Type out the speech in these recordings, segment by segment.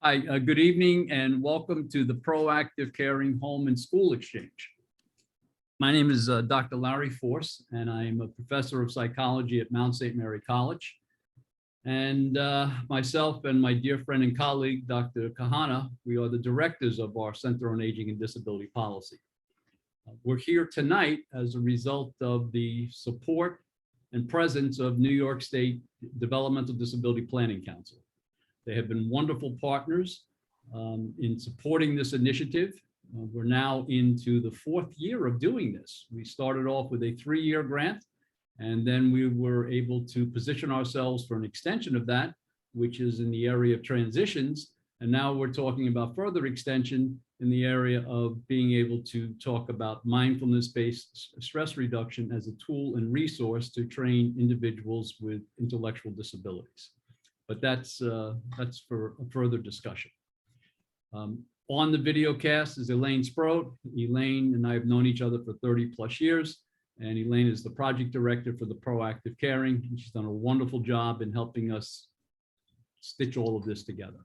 Hi, good evening and welcome to the Proactive Caring Home and School Exchange. My name is Dr. Larry Force, and I'm a professor of psychology at Mount St. Mary College. And myself and my dear friend and colleague, Dr. Kahana, we are the directors of our Center on Aging and Disability Policy. We're here tonight as a result of the support and presence of New York State Developmental Disability Planning Council. They have been wonderful partners in supporting this initiative. We're now into the fourth year of doing this. We started off with a 3-year grant, and then we were able to position ourselves for an extension of that, which is in the area of transitions. And now we're talking about further extension in the area of being able to talk about mindfulness-based stress reduction as a tool and resource to train individuals with intellectual disabilities. But that's for a further discussion. On the video cast is Elaine Sproat. Elaine and I have known each other for 30 plus years, and Elaine is the project director for the Proactive Caring. And she's done a wonderful job in helping us stitch all of this together.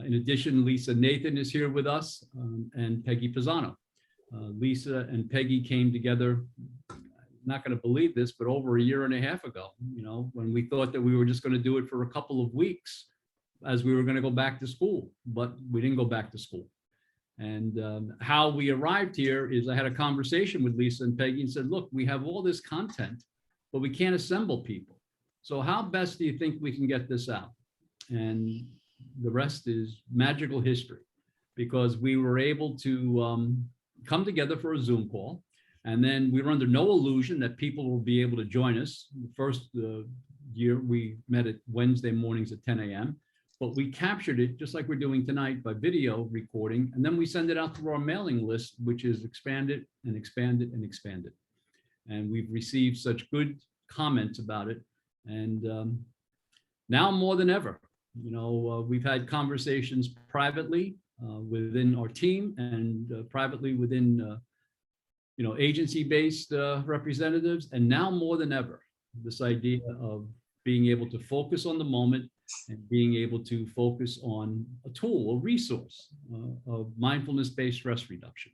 In addition, Lisa Nathan is here with us, and Peggy Pisano. Lisa and Peggy came together, not going to believe this, but over 1.5 years ago, when we thought that we were just going to do it for a couple of weeks as we were going to go back to school, but we didn't go back to school. And how we arrived here is I had a conversation with Lisa and Peggy and said, look, we have all this content, but we can't assemble people. So how best do you think we can get this out? And the rest is magical history, because we were able to come together for a Zoom call. And then we were under no illusion that people will be able to join us. The first year we met at Wednesday mornings at 10 a.m., but we captured it just like we're doing tonight by video recording. And then we send it out through our mailing list, which is expanded and expanded and expanded. And we've received such good comments about it. And now more than ever, we've had conversations privately within our team and privately within agency-based representatives, and now more than ever, this idea of being able to focus on the moment and being able to focus on a tool, a resource of mindfulness-based stress reduction.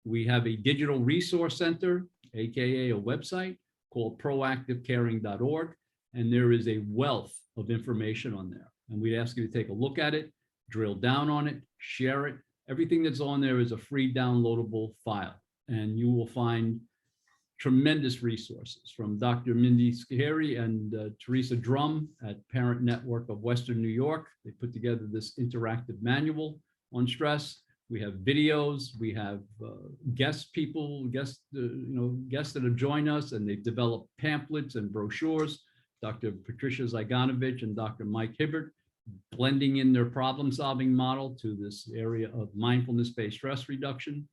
We have a digital resource center, AKA a website called proactivecaring.org, and there is a wealth of information on there. And we'd ask you to take a look at it, drill down on it, share it. Everything that's on there is a free downloadable file. And you will find tremendous resources from Dr. Mindy Skaheri and Teresa Drum at Parent Network of Western New York. They put together this interactive manual on stress. We have videos, we have guests that have joined us, and they've developed pamphlets and brochures. Dr. Patricia Zyganovich and Dr. Mike Hibbert blending in their problem-solving model to this area of mindfulness-based stress reduction.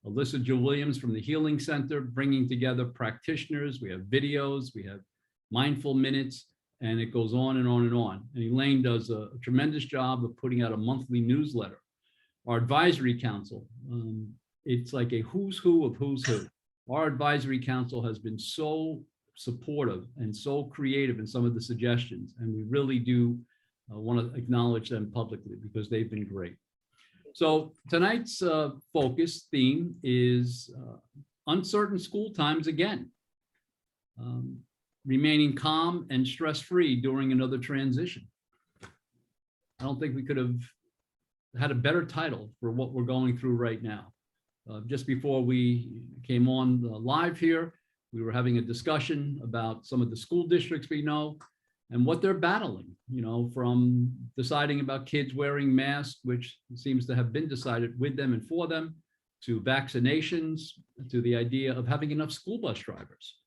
Alyssa Jill Williams from the Healing Center, bringing together practitioners. We have videos, we have mindful minutes, and it goes on and on and on. And Elaine does a tremendous job of putting out a monthly newsletter. Our advisory council, it's like a who's who of who's who. Our advisory council has been so supportive and so creative in some of the suggestions, and we really do want to acknowledge them publicly because they've been great. So tonight's focus theme is uncertain school times again, remaining calm and stress-free during another transition. I don't think we could have had a better title for what we're going through right now. Just before we came on live here, we were having a discussion about some of the school districts we know and what they're battling, from deciding about kids wearing masks, which seems to have been decided with them and for them, to vaccinations, to the idea of having enough school bus drivers.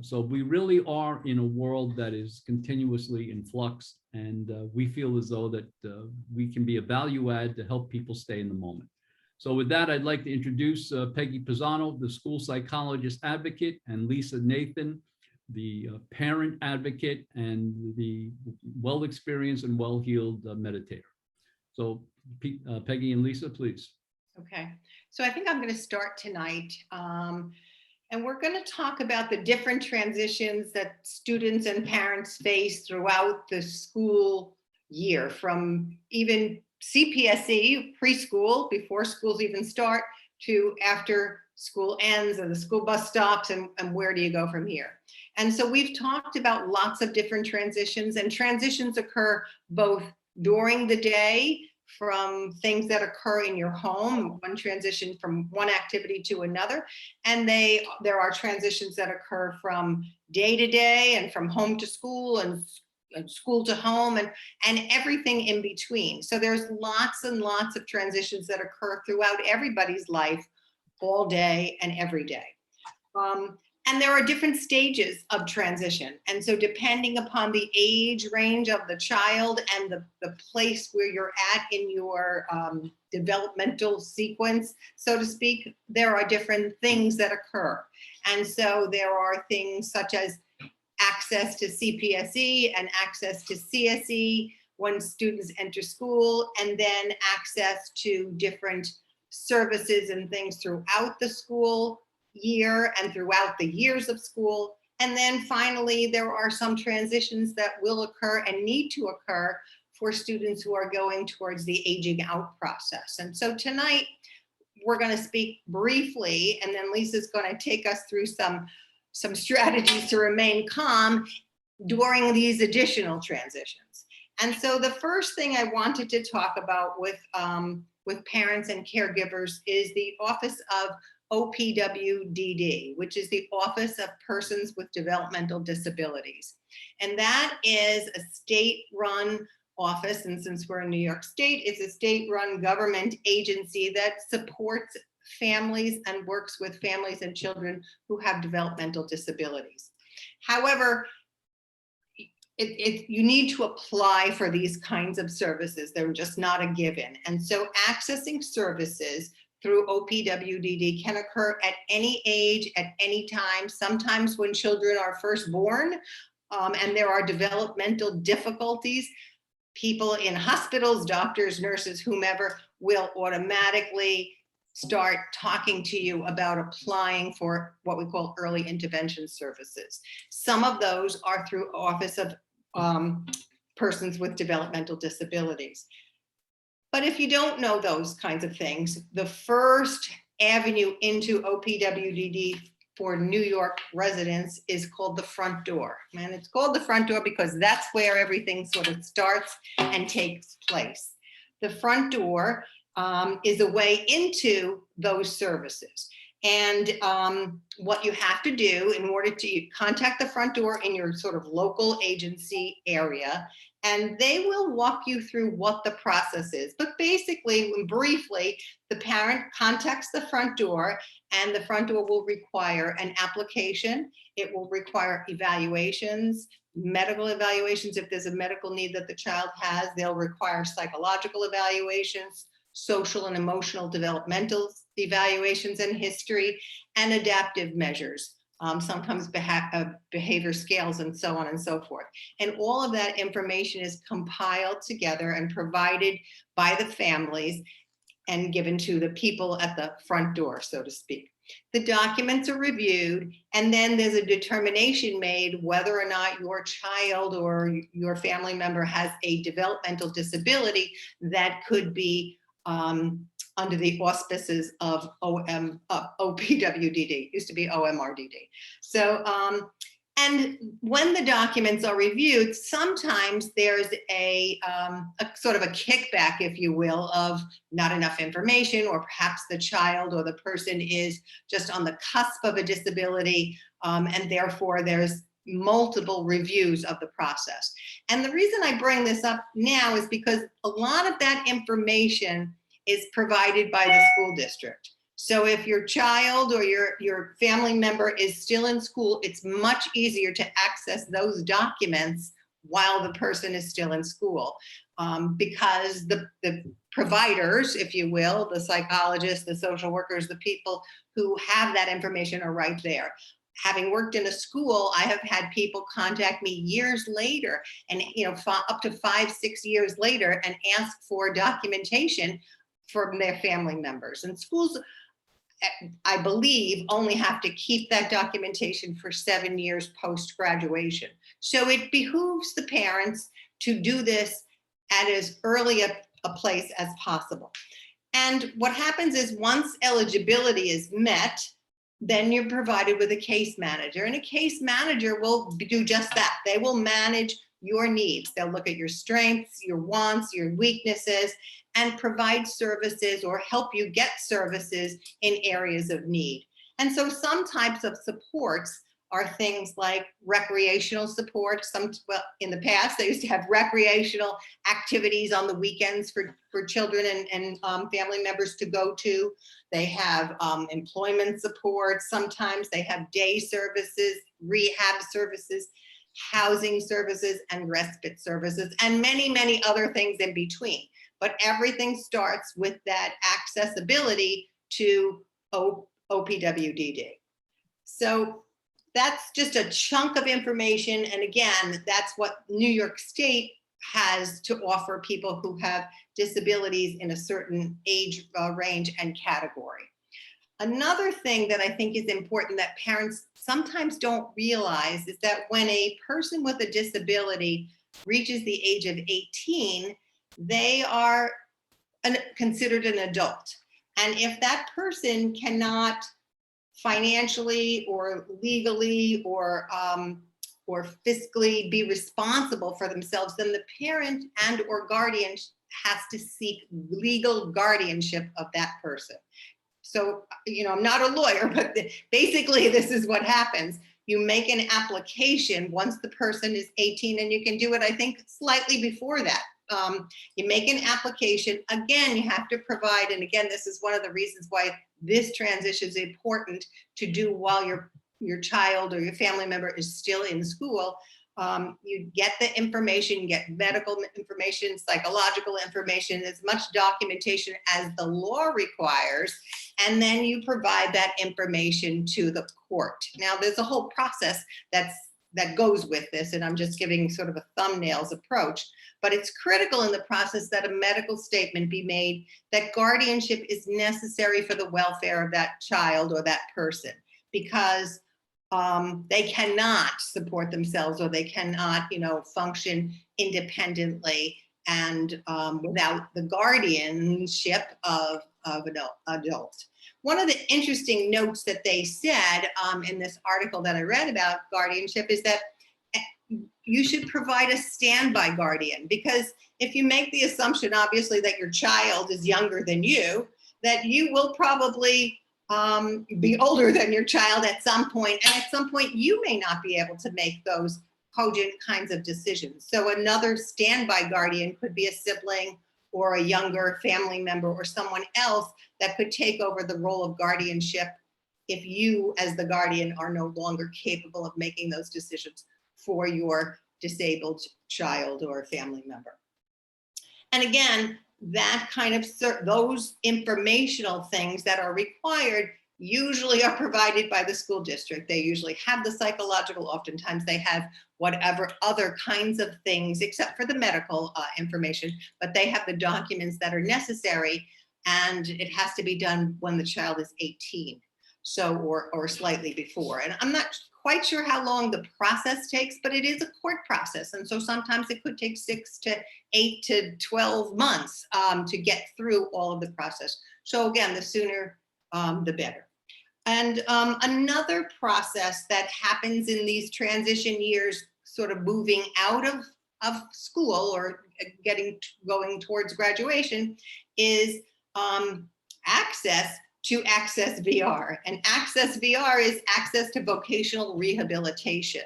So we really are in a world that is continuously in flux, and we feel as though that we can be a value add to help people stay in the moment. So with that, I'd like to introduce Peggy Pisano, the school psychologist advocate, and Lisa Nathan, the parent advocate and the well-experienced and well-heeled meditator. So Peggy and Lisa, please. Okay, so I think I'm going to start tonight. And we're going to talk about the different transitions that students and parents face throughout the school year, from even CPSE, preschool, before schools even start, to after school ends and the school bus stops, and where do you go from here? And so we've talked about lots of different transitions, and transitions occur both during the day, from things that occur in your home, one transition from one activity to another. And there are transitions that occur from day to day and from home to school and school to home and everything in between. So there's lots and lots of transitions that occur throughout everybody's life all day and every day. And there are different stages of transition. And so depending upon the age range of the child and the place where you're at in your developmental sequence, so to speak, there are different things that occur. And so there are things such as access to CPSE and access to CSE when students enter school, and then access to different services and things throughout the school year and throughout the years of school. And then finally, there are some transitions that will occur and need to occur for students who are going towards the aging out process. And so tonight, we're going to speak briefly, and then Lisa's going to take us through some strategies to remain calm during these additional transitions. And so the first thing I wanted to talk about with parents and caregivers is the Office of OPWDD, which is the Office of Persons with Developmental Disabilities. And that is a state-run office, and since we're in New York State, it's a state-run government agency that supports families and works with families and children who have developmental disabilities. However, you need to apply for these kinds of services. They're just not a given. And so accessing services through OPWDD can occur at any age, at any time, sometimes when children are first born, and there are developmental difficulties. People in hospitals, doctors, nurses, whomever, will automatically start talking to you about applying for what we call early intervention services. Some of those are through Office of Persons with Developmental Disabilities. But if you don't know those kinds of things, the first avenue into OPWDD for New York residents is called the front door. And it's called the front door because that's where everything sort of starts and takes place. The front door is a way into those services. And what you have to do in order to contact the front door in your sort of local agency area, and they will walk you through what the process is. But basically, briefly, the parent contacts the front door, and the front door will require an application. It will require evaluations, medical evaluations. If there's a medical need that the child has, they'll require psychological evaluations, social and emotional developmental evaluations and history, and adaptive measures, sometimes behavior scales, and so on and so forth. And all of that information is compiled together and provided by the families and given to the people at the front door, so to speak. The documents are reviewed, and then there's a determination made whether or not your child or your family member has a developmental disability that could be under the auspices of OPWDD, used to be OMRDD. So, and when the documents are reviewed, sometimes there's a sort of a kickback, if you will, of not enough information, or perhaps the child or the person is just on the cusp of a disability, and therefore there's multiple reviews of the process. And the reason I bring this up now is because a lot of that information is provided by the school district. So if your child or your family member is still in school, it's much easier to access those documents while the person is still in school, because the providers, if you will, the psychologists, the social workers, the people who have that information are right there. Having worked in a school, I have had people contact me years later, and up to 5-6 years later, and ask for documentation from their family members. And schools, I believe, only have to keep that documentation for 7 years post-graduation. So it behooves the parents to do this at as early a place as possible. And what happens is once eligibility is met, then you're provided with a case manager, and a case manager will do just that. They will manage your needs. They'll look at your strengths, your wants, your weaknesses, and provide services or help you get services in areas of need. And so some types of supports are things like recreational support. Well, in the past, they used to have recreational activities on the weekends for children and family members to go to. They have employment support. Sometimes they have day services, rehab services, housing services, and respite services, and many, many other things in between. But everything starts with that accessibility to OPWDD. So that's just a chunk of information. And again, that's what New York State has to offer people who have disabilities in a certain age range and category. Another thing that I think is important that parents sometimes don't realize is that when a person with a disability reaches the age of 18, they are considered an adult. And if that person cannot financially or legally or fiscally be responsible for themselves, then the parent and or guardian has to seek legal guardianship of that person. So, I'm not a lawyer, but basically this is what happens. You make an application once the person is 18, and you can do it, I think, slightly before that. You make an application. Again, you have to provide, and again, this is one of the reasons why this transition is important to do while your child or your family member is still in school. You get the information, you get medical information, psychological information, as much documentation as the law requires, and then you provide that information to the court. Now, there's a whole process that goes with this, and I'm just giving sort of a thumbnails approach, but it's critical in the process that a medical statement be made that guardianship is necessary for the welfare of that child or that person, because they cannot support themselves, or they cannot, function independently and without the guardianship of an adult. One of the interesting notes that they said in this article that I read about guardianship is that you should provide a standby guardian, because if you make the assumption, obviously, that your child is younger than you, that you will probably be older than your child at some point, and at some point you may not be able to make those cogent kinds of decisions. So another standby guardian could be a sibling or a younger family member or someone else that could take over the role of guardianship if you, as the guardian, are no longer capable of making those decisions for your disabled child or family member. And again, that kind of those informational things that are required usually are provided by the school district. They usually have the psychological, oftentimes they have whatever other kinds of things, except for the medical information, but they have the documents that are necessary, and it has to be done when the child is 18, so or slightly before. And I'm not quite sure how long the process takes, but it is a court process. And so sometimes it could take 6 to 8 to 12 months to get through all of the process. So again, the sooner, the better. And another process that happens in these transition years, sort of moving out of school or going towards graduation, is access to Access VR. And Access VR is access to vocational rehabilitation.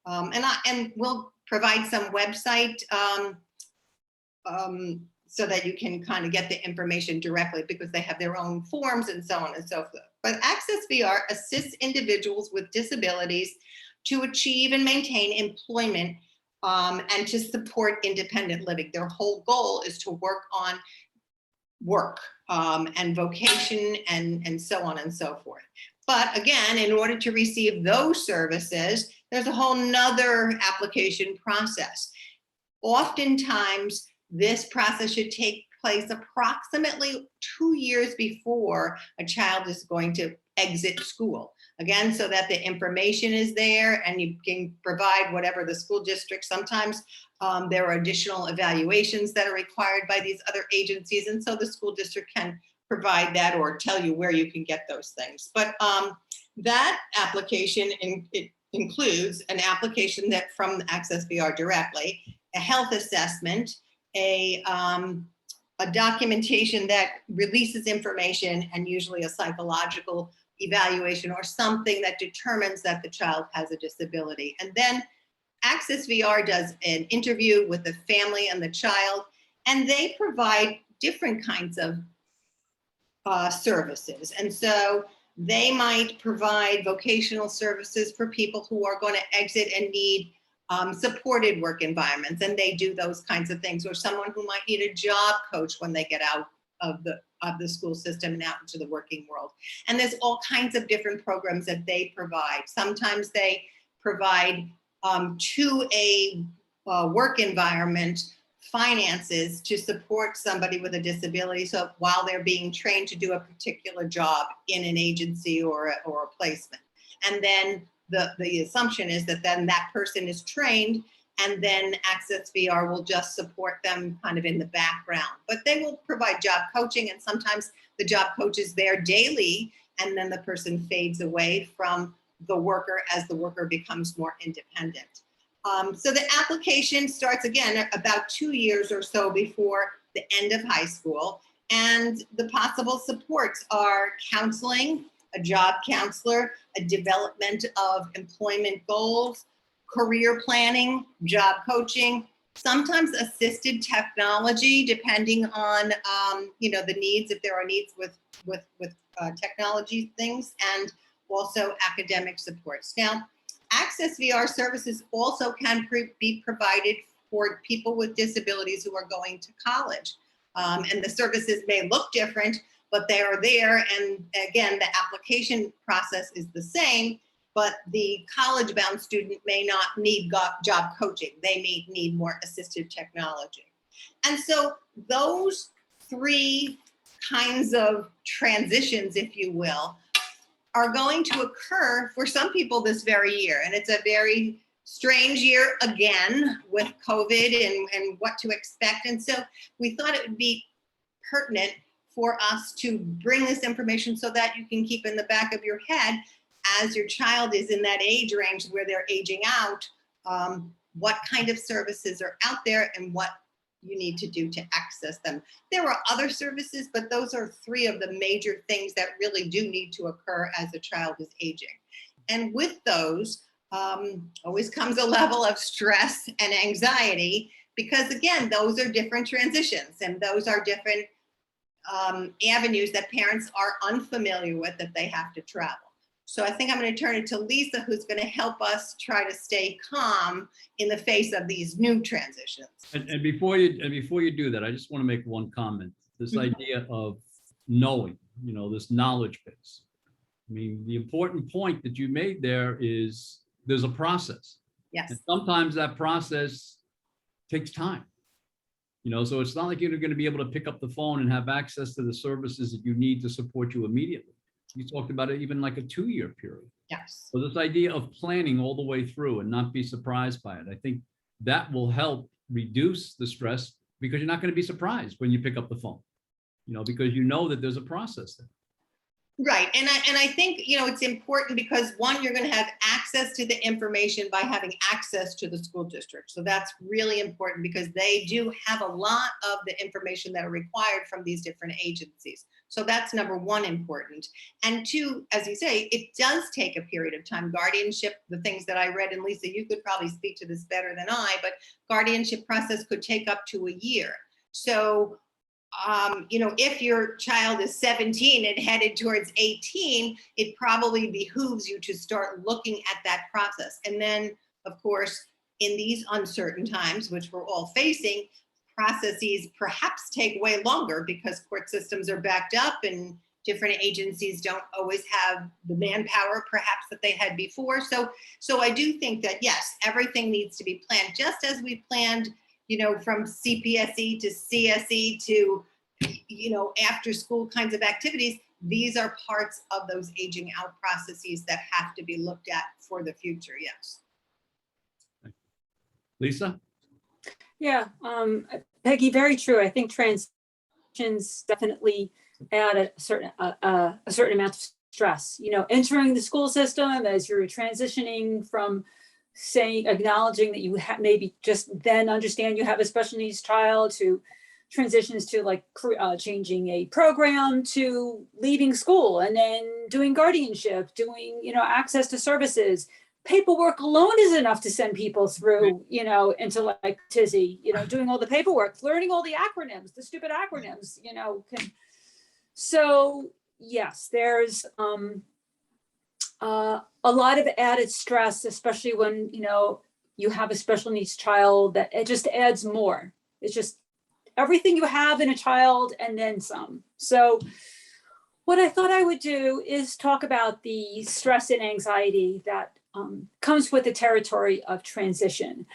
And we'll provide some website so that you can kind of get the information directly, because they have their own forms and so on and so forth. But Access VR assists individuals with disabilities to achieve and maintain employment and to support independent living. Their whole goal is to work on work and vocation and so on and so forth. But again, in order to receive those services, there's a whole nother application process. Oftentimes, this process should take place approximately 2 years before a child is going to exit school. Again, so that the information is there and you can provide whatever the school district. Sometimes There are additional evaluations that are required by these other agencies. And so the school district can provide that or tell you where you can get those things. But that application, it includes an application that from Access VR directly, a health assessment, a documentation that releases information, and usually a psychological evaluation or something that determines that the child has a disability. And then Access VR does an interview with the family and the child, and they provide different kinds of services. And so they might provide vocational services for people who are going to exit and need supported work environments, and they do those kinds of things. Or someone who might need a job coach when they get out of the school system and out into the working world. And there's all kinds of different programs that they provide. Sometimes they provide to a work environment finances to support somebody with a disability, so while they're being trained to do a particular job in an agency or a placement. And then the assumption is that then that person is trained, and then Access VR will just support them kind of in the background. But they will provide job coaching, and sometimes the job coach is there daily, and then the person fades away from the worker as the worker becomes more independent. So the application starts again about 2 years or so before the end of high school. And the possible supports are counseling, a job counselor, a development of employment goals, career planning, job coaching, sometimes assisted technology, depending on the needs, if there are needs with technology things, and also academic supports. Now, Access VR services also can be provided for people with disabilities who are going to college. And the services may look different, but they are there. And again, the application process is the same, but the college-bound student may not need job coaching. They may need more assistive technology. And so those three kinds of transitions, if you will, are going to occur for some people this very year. And it's a very strange year again with COVID and what to expect. And so we thought it would be pertinent for us to bring this information so that you can keep in the back of your head as your child is in that age range where they're aging out, what kind of services are out there and what you need to do to access them. There are other services, but those are three of the major things that really do need to occur as a child is aging. And with those, always comes a level of stress and anxiety, because again, those are different transitions and those are different avenues that parents are unfamiliar with that they have to travel. So I think I'm going to turn it to Lisa, who's going to help us try to stay calm in the face of these new transitions. And before you do that, I just want to make one comment. This idea of knowing, this knowledge base. I mean, the important point that you made there is there's a process. Yes. And sometimes that process takes time. So it's not like you're going to be able to pick up the phone and have access to the services that you need to support you immediately. You talked about it even like a 2-year period. Yes. So this idea of planning all the way through and not be surprised by it, I think that will help reduce the stress, because you're not going to be surprised when you pick up the phone, because you know that there's a process there. Right. And I think, it's important because one, you're going to have access to the information by having access to the school district. So that's really important because they do have a lot of the information that are required from these different agencies. So that's number one, important. And two, as you say, it does take a period of time. Guardianship, the things that I read, and Lisa, you could probably speak to this better than I, but guardianship process could take up to a year. So if your child is 17 and headed towards 18, it probably behooves you to start looking at that process. And then, of course, in these uncertain times, which we're all facing, processes perhaps take way longer because court systems are backed up and different agencies don't always have the manpower perhaps that they had before. So I do think that, yes, everything needs to be planned, just as we planned from CPSE to CSE to, after school kinds of activities. These are parts of those aging out processes that have to be looked at for the future. Yes. Lisa? Yeah, Peggy, very true. I think transitions definitely add a certain amount of stress. You know, entering the school system as you're transitioning from saying, acknowledging that you maybe just then understand you have a special needs child, to transitions to like changing a program, to leaving school and then doing guardianship, doing, you know, access to services. Paperwork alone is enough to send people through, you know, into like tizzy, you know, doing all the paperwork, learning all the acronyms, the stupid acronyms, you know. So yes, there's a lot of added stress, especially when, you know, you have a special needs child, that it just adds more. It's just everything you have in a child and then some. So what I thought I would do is talk about the stress and anxiety that comes with the territory of transition.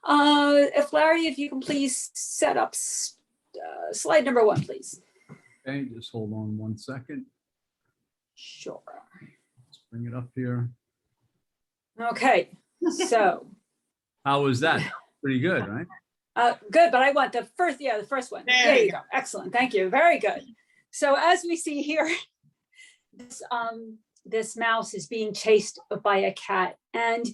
If Larry, if you can please set up slide number 1, please. Okay, just hold on 1 second. Sure. Let's bring it up here. Okay, so. How was that? Pretty good, right? Good, but I want the first one. There you go. Excellent. Thank you. Very good. So as we see here, this mouse is being chased by a cat, and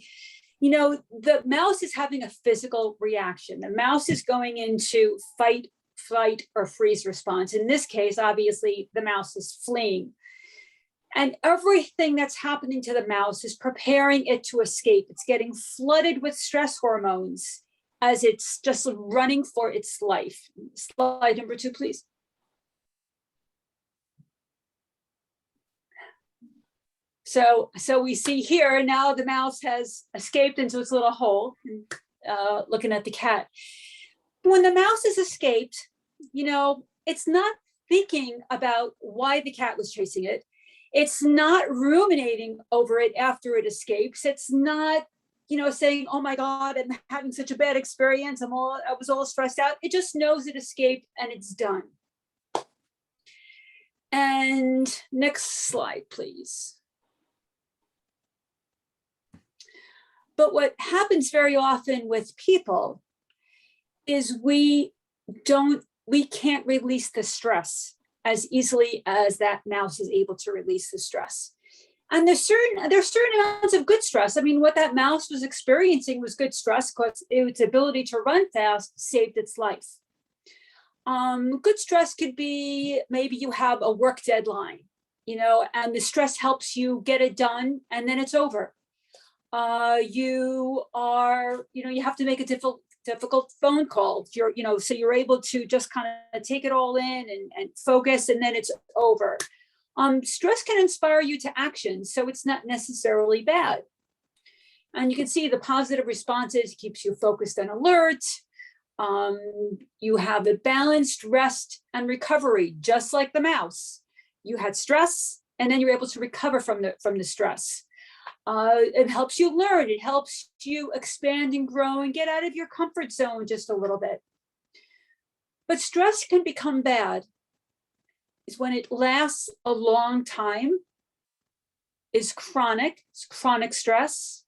you know, the mouse is having a physical reaction. The mouse is going into fight, flight, or freeze response. In this case, obviously, the mouse is fleeing. And everything that's happening to the mouse is preparing it to escape. It's getting flooded with stress hormones as it's just running for its life. Slide number 2, please. So we see here now the mouse has escaped into its little hole, looking at the cat. When the mouse has escaped, you know, it's not thinking about why the cat was chasing it. It's not ruminating over it after it escapes. It's not, you know, saying, oh my God, I'm having such a bad experience. I was all stressed out. It just knows it escaped and it's done. And next slide, please. But what happens very often with people is we can't release the stress as easily as that mouse is able to release the stress. And there's certain amounts of good stress. I mean, what that mouse was experiencing was good stress because its ability to run fast saved its life. Good stress could be maybe you have a work deadline, you know, and the stress helps you get it done and then it's over. You have to make a difficult phone call. So you're able to just kind of take it all in and focus, and then it's over. Stress can inspire you to action, so it's not necessarily bad. And you can see the positive responses keeps you focused and alert. You have a balanced rest and recovery, just like the mouse. You had stress, and then you're able to recover from the stress. It helps you learn. It helps you expand and grow and get out of your comfort zone just a little bit. But stress can become bad is when it lasts a long time, is chronic, it's chronic stress,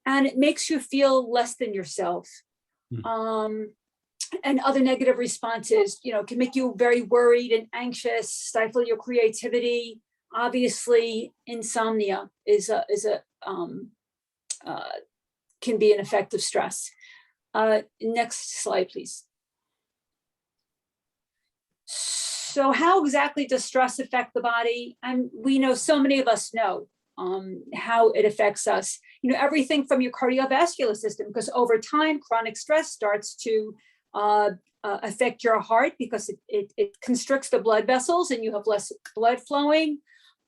and it makes you feel less than yourself. And other negative responses, you know, can make you very worried and anxious, stifle your creativity. Obviously, insomnia can be an effect of stress. Next slide, please. So how exactly does stress affect the body? And we know, so many of us know how it affects us. You know, everything from your cardiovascular system, because over time, chronic stress starts to affect your heart because it constricts the blood vessels and you have less blood flowing.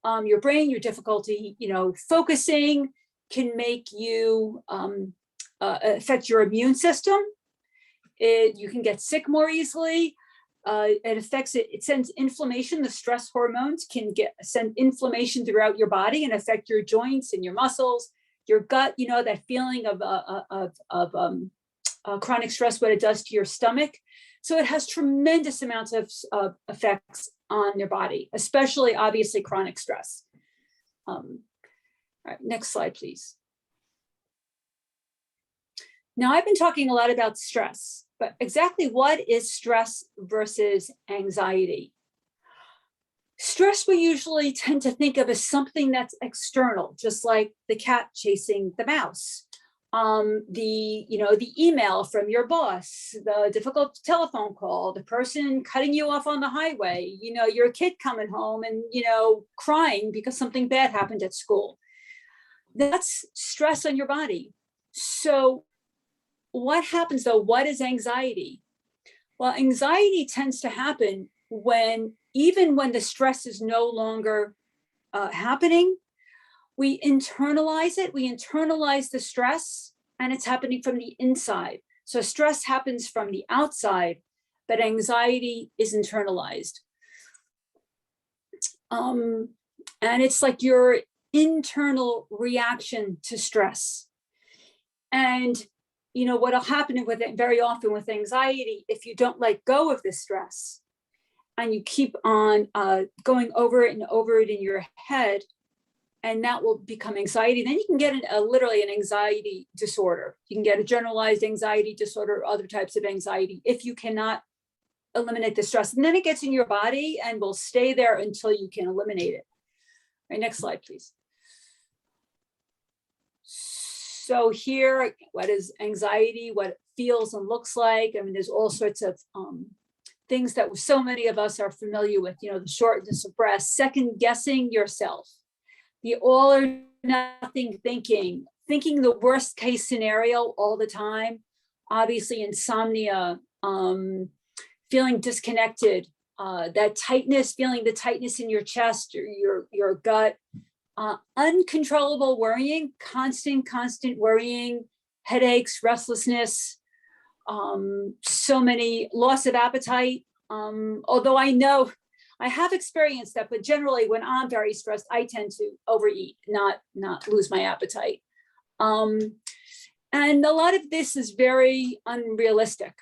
Your brain, your difficulty, you know, focusing can make you affect your immune system. You can get sick more easily. It sends inflammation. The stress hormones can send inflammation throughout your body and affect your joints and your muscles, your gut. You know, that feeling of chronic stress, what it does to your stomach. So it has tremendous amounts of effects on your body, especially obviously chronic stress. All right, next slide, please. Now, I've been talking a lot about stress, But exactly what is stress versus anxiety? Stress we usually tend to think of as something that's external, just like the cat chasing the mouse, the email from your boss, the difficult telephone call, the person cutting you off on the highway, your kid coming home and crying because something bad happened at school. That's stress on your body. So what happens though? What is anxiety? Well, anxiety tends to happen even when the stress is no longer happening. We internalize it. We internalize the stress, and it's happening from the inside. So stress happens from the outside, but anxiety is internalized. And it's like your internal reaction to stress. And what'll happen with it very often with anxiety, if you don't let go of the stress and you keep on going over it and over it in your head, and that will become anxiety, then you can get literally an anxiety disorder. You can get a generalized anxiety disorder or other types of anxiety if you cannot eliminate the stress. And then it gets in your body and will stay there until you can eliminate it. All right, next slide, please. So here, what is anxiety, what it feels and looks like? I mean, there's all sorts of things that so many of us are familiar with, the shortness of breath, second guessing yourself, the all or nothing thinking the worst case scenario all the time, obviously insomnia, feeling disconnected, that tightness, feeling the tightness in your chest or your gut, uncontrollable worrying, constant worrying, headaches, restlessness, so many loss of appetite. Although I know I have experienced that, but generally when I'm very stressed, I tend to overeat, not lose my appetite. And a lot of this is very unrealistic,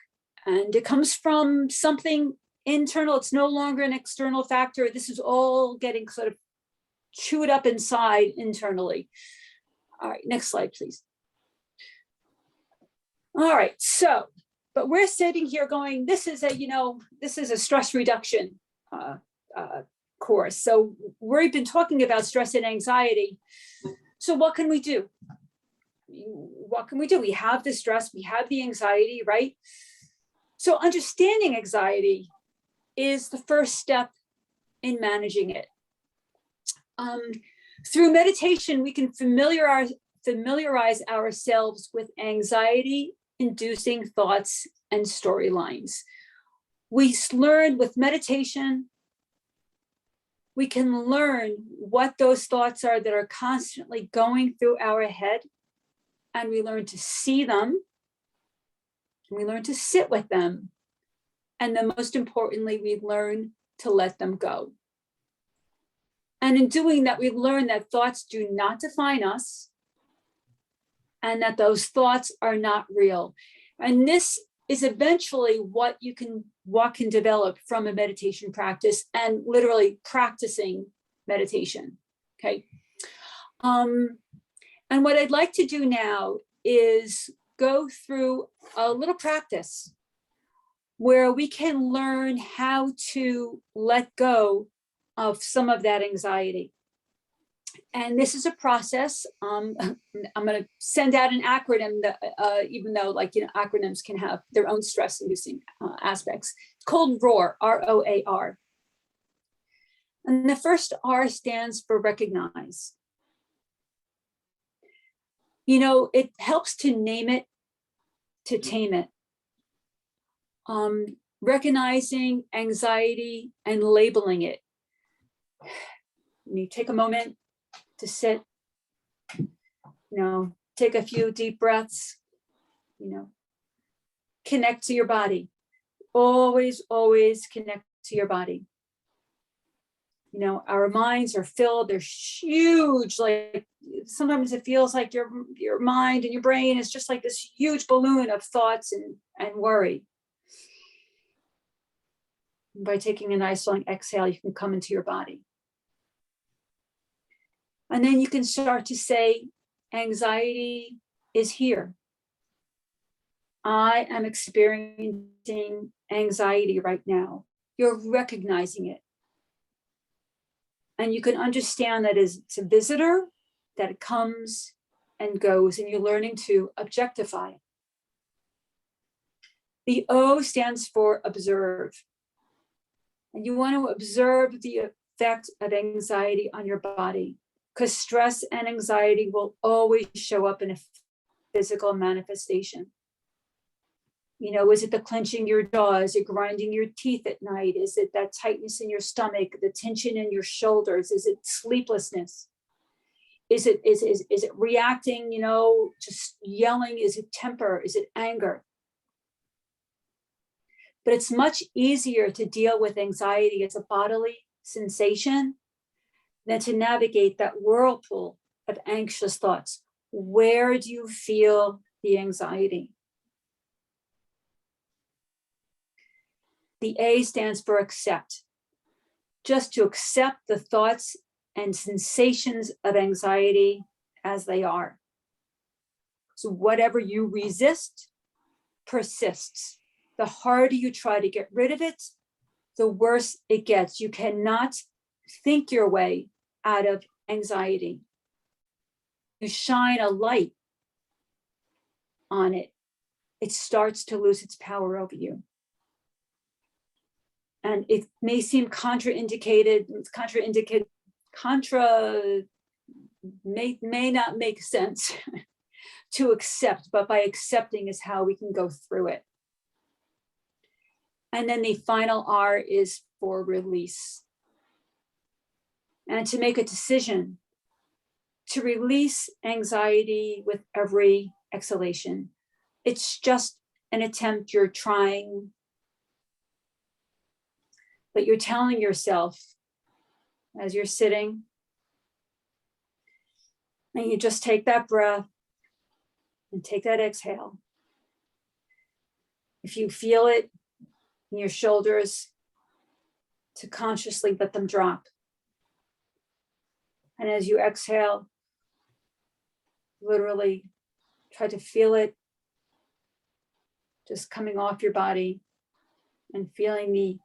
and it comes from something internal. It's no longer an external factor. This is all getting sort of chewed up inside internally. All right, next slide, please. All right, so, but we're sitting here going, this is a stress reduction course. So we've been talking about stress and anxiety. So what can we do? What can we do? We have the stress, we have the anxiety, right? So understanding anxiety is the first step in managing it. Through meditation, we can familiarize ourselves with anxiety-inducing thoughts and storylines. We learn with meditation, we can learn what those thoughts are that are constantly going through our head, and we learn to see them, and we learn to sit with them, and then most importantly, we learn to let them go. And in doing that, we learn that thoughts do not define us, and that those thoughts are not real. And this is eventually what can develop from a meditation practice and literally practicing meditation, okay? And what I'd like to do now is go through a little practice where we can learn how to let go of some of that anxiety. And this is a process. I'm going to send out an acronym that, even though acronyms can have their own stress-inducing aspects. It's called ROAR, R-O-A-R. And the first R stands for recognize. It helps to name it, to tame it. Recognizing anxiety and labeling it. You take a moment to sit, take a few deep breaths, connect to your body. Always connect to your body. Our minds are filled, they're huge, like sometimes it feels like your mind and your brain is just like this huge balloon of thoughts and worry. And by taking a nice long exhale, you can come into your body. And then you can start to say, anxiety is here. I am experiencing anxiety right now. You're recognizing it. And you can understand that it's a visitor, that it comes and goes, and you're learning to objectify it. The O stands for observe. And you want to observe the effect of anxiety on your body, because stress and anxiety will always show up in a physical manifestation. You know, is it the clenching your jaw? Is it grinding your teeth at night? Is it that tightness in your stomach, the tension in your shoulders? Is it sleeplessness? Is it reacting, you know, just yelling? Is it temper? Is it anger? But it's much easier to deal with anxiety as a bodily sensation than to navigate that whirlpool of anxious thoughts. Where do you feel the anxiety? The A stands for accept. Just to accept the thoughts and sensations of anxiety as they are. So whatever you resist persists. The harder you try to get rid of it, the worse it gets. You cannot think your way out of anxiety. You shine a light on it, it starts to lose its power over you. And it may seem contraindicated, may not make sense to accept, but by accepting is how we can go through it. And then the final R is for release. And to make a decision to release anxiety with every exhalation. It's just an attempt you're trying, but you're telling yourself as you're sitting, and you just take that breath and take that exhale. If you feel it in your shoulders, to consciously let them drop. And as you exhale, literally try to feel it just coming off your body and feeling the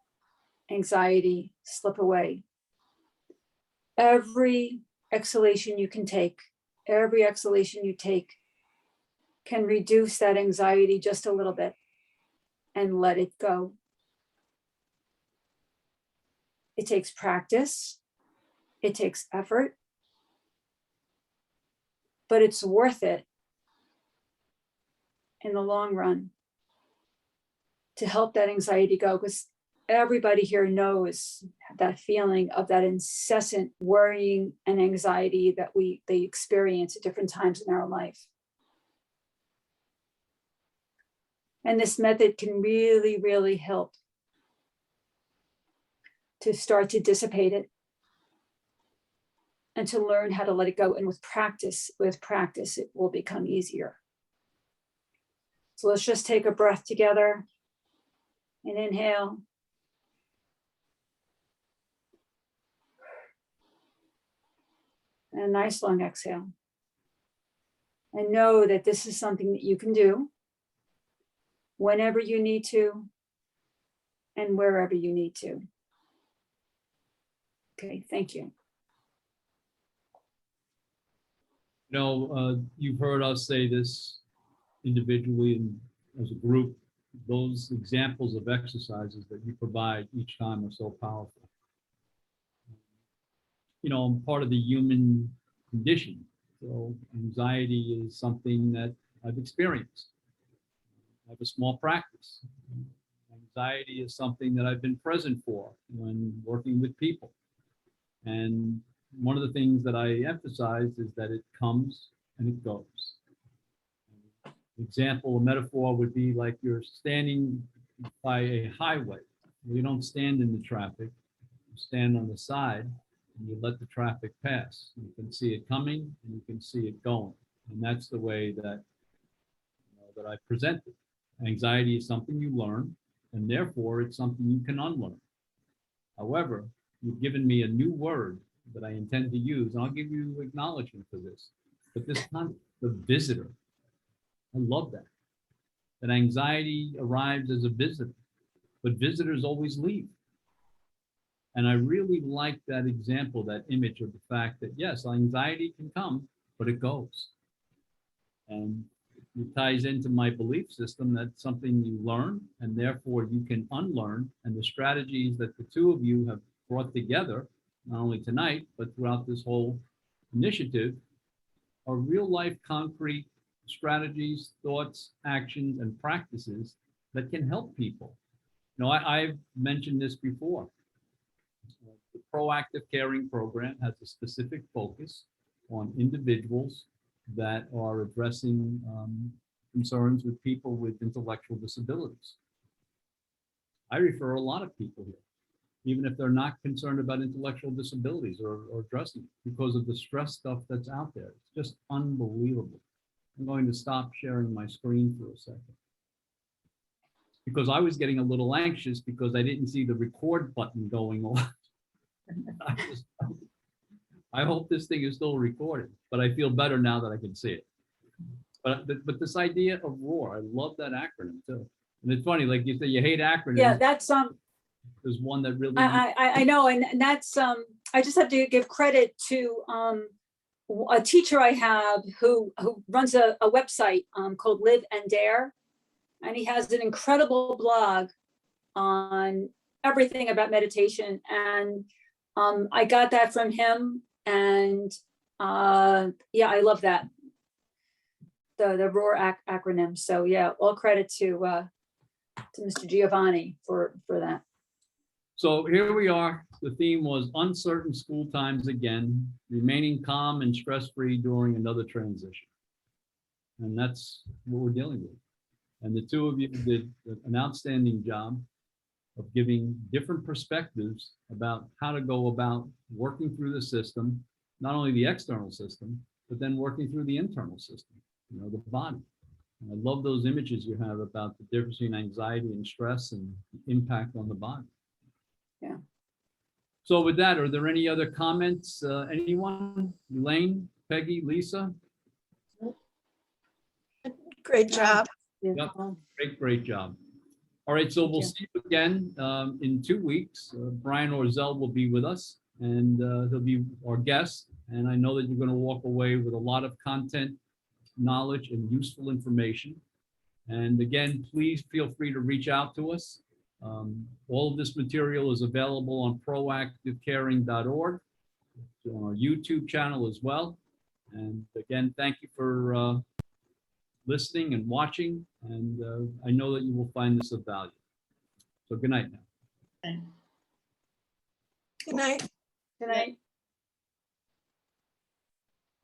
anxiety slip away. Every exhalation you can take, every exhalation you take can reduce that anxiety just a little bit and let it go. It takes practice, it takes effort, but it's worth it in the long run to help that anxiety go, because everybody here knows that feeling of that incessant worrying and anxiety that they experience at different times in our life. And this method can really, really help to start to dissipate it and to learn how to let it go. And with practice, it will become easier. So let's just take a breath together and inhale. And a nice long exhale. And know that this is something that you can do whenever you need to and wherever you need to. Okay, thank you. You know, you've heard us say this individually and as a group. Those examples of exercises that you provide each time are so powerful. You know, I'm part of the human condition. So anxiety is something that I've experienced. I have a small practice. Anxiety is something that I've been present for when working with people. And one of the things that I emphasize is that it comes and it goes. An example, a metaphor would be like you're standing by a highway. You don't stand in the traffic, you stand on the side and you let the traffic pass. You can see it coming and you can see it going. And that's the way that, that I present it. Anxiety is something you learn, and therefore it's something you can unlearn. However, you've given me a new word that I intend to use, and I'll give you acknowledgement for this. But this time, the visitor, I love that. that anxiety arrives as a visitor, but visitors always leave. And I really like that example, that image of the fact that yes, anxiety can come, but it goes. And it ties into my belief system that's something you learn and therefore you can unlearn. And the strategies that the two of you have brought together, not only tonight, but throughout this whole initiative, are real life concrete strategies, thoughts, actions, and practices that can help people. You know, I've mentioned this before. The Proactive Caring program has a specific focus on individuals that are addressing concerns with people with intellectual disabilities. I refer a lot of people here, even if they're not concerned about intellectual disabilities or addressing it, because of the stress stuff that's out there. It's just unbelievable. I'm going to stop sharing my screen for a second, because I was getting a little anxious because I didn't see the record button going on. I hope this thing is still recording, but I feel better now that I can see it. But this idea of ROAR, I love that acronym too. And it's funny, like you say, you hate acronyms. Yeah, that's There's one that really. I know, and that's I just have to give credit to a teacher I have who runs a website called Live and Dare, and he has an incredible blog on everything about meditation, and I got that from him, and yeah, I love that, the ROAR acronym. So yeah, all credit to Mr. Giovanni for that. So here we are. The theme was uncertain school times again, remaining calm and stress-free during another transition. And that's what we're dealing with. And the two of you did an outstanding job of giving different perspectives about how to go about working through the system, not only the external system, but then working through the internal system, you know, the body. And I love those images you have about the difference between anxiety and stress and the impact on the body. Yeah. So with that, are there any other comments? Anyone? Elaine, Peggy, Lisa? Great job. Yep. Great job. All right, so we'll see you again in 2 weeks. Brian Orzel will be with us, and he'll be our guest. And I know that you're going to walk away with a lot of content, knowledge, and useful information. And again, please feel free to reach out to us. All of this material is available on proactivecaring.org, on our YouTube channel as well. And again, thank you for listening and watching, and I know that you will find this of value. So good night now. Good night. Good night.